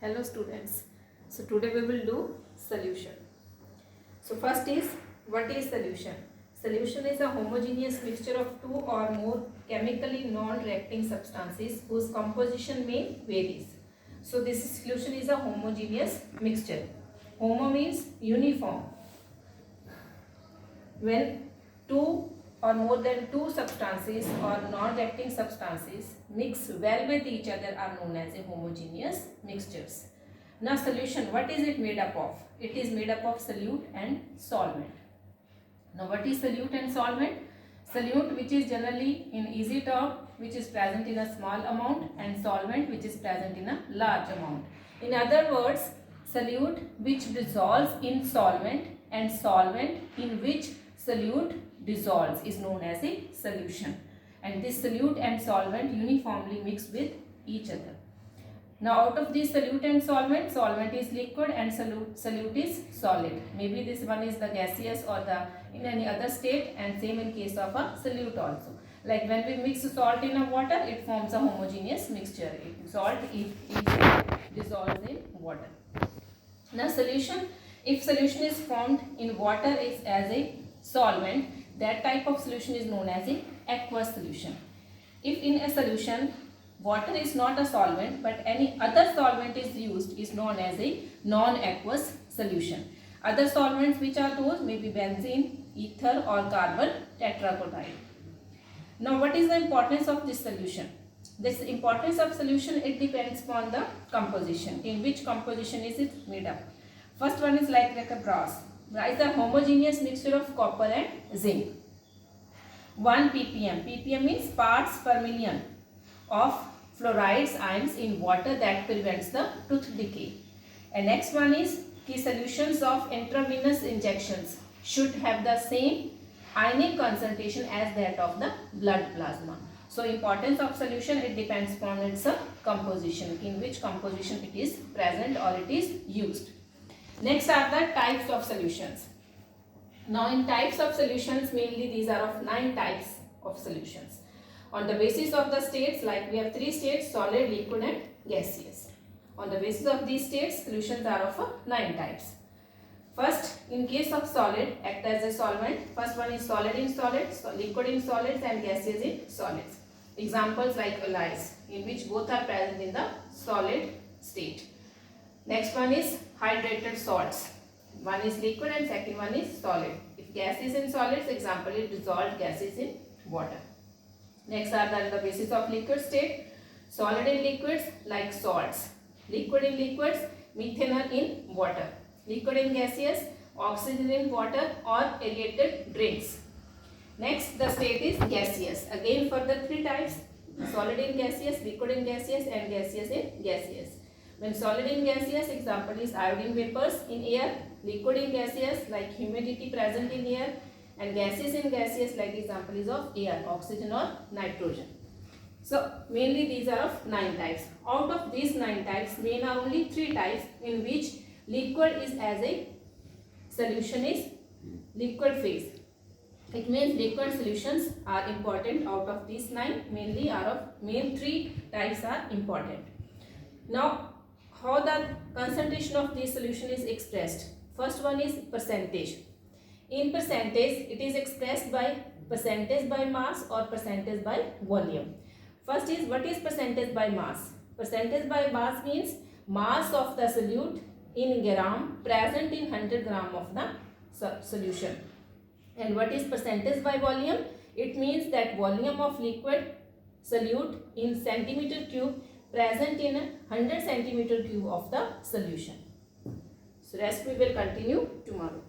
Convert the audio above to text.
Hello students. So today we will do solution. So first is, what is solution? Solution is a homogeneous mixture of two or more chemically non-reacting substances whose composition may varies. So this solution is a homogeneous mixture. Homo means uniform. When two or more than two substances or non-reacting substances mix well with each other are known as a homogeneous mixtures. Now solution, what is it made up of? It is made up of solute and solvent. Now what is solute and solvent? Solute, which is generally in easy term, which is present in a small amount, and solvent, which is present in a large amount. In other words, solute which dissolves in solvent and solvent in which solute dissolves is known as a solution, and this solute and solvent uniformly mix with each other. Now out of this solute and solvent, solvent is liquid and solute is solid. Maybe this one is the gaseous or the in any other state, and same in case of a solute also. Like when we mix salt in a water, it forms a homogeneous mixture. Salt it dissolves in water. Now solution, if solution is formed in water is as a solvent, that type of solution is known as a aqueous solution. If in a solution water is not a solvent but any other solvent is used, is known as a non-aqueous solution. Other solvents which are those may be benzene, ether or carbon tetrachloride. Now what is the importance of this solution? This importance of solution, it depends upon the composition. In which composition is it made up? First one is like a brass. It's a homogeneous mixture of copper and zinc. 1 ppm. ppm means parts per million of fluorides ions in water that prevents the tooth decay. And next one is key solutions of intravenous injections should have the same ionic concentration as that of the blood plasma. So importance of solution, it depends upon its composition, in which composition it is present or it is used. Next are the types of solutions. Now in types of solutions, mainly these are of 9 types of solutions. On the basis of the states, like we have 3 states, solid, liquid and gaseous. On the basis of these states, solutions are of 9 types. First, in case of solid, act as a solvent. First one is solid in solids, liquid in solids and gaseous in solids. Examples like alloys, in which both are present in the solid state. Next one is hydrated salts. One is liquid and second one is solid. If gas is in solids, example is dissolved gases in water. Next are the basis of liquid state. Solid in liquids like salts. Liquid in liquids, methanol in water. Liquid in gaseous, oxygen in water or aerated drinks. Next, the state is gaseous. Again further 3 types. Solid in gaseous, liquid in gaseous and gaseous in gaseous. When solid in gaseous, example is iodine vapors in air. Liquid in gaseous like humidity present in air. And gaseous in gaseous like example is of air, oxygen or nitrogen. So mainly these are of 9 types. Out of these 9 types, main are only 3 types in which liquid is as a solution is liquid phase. It means liquid solutions are important. Out of these 9, mainly are of main 3 types are important. Now how the concentration of this solution is expressed? First one is percentage. In percentage, it is expressed by percentage by mass or percentage by volume. First is, what is percentage by mass? Percentage by mass means mass of the solute in gram present in 100 gram of the solution. And what is percentage by volume? It means that volume of liquid solute in centimeter cube present in 100 centimeter cube of the solution. So rest we will continue tomorrow.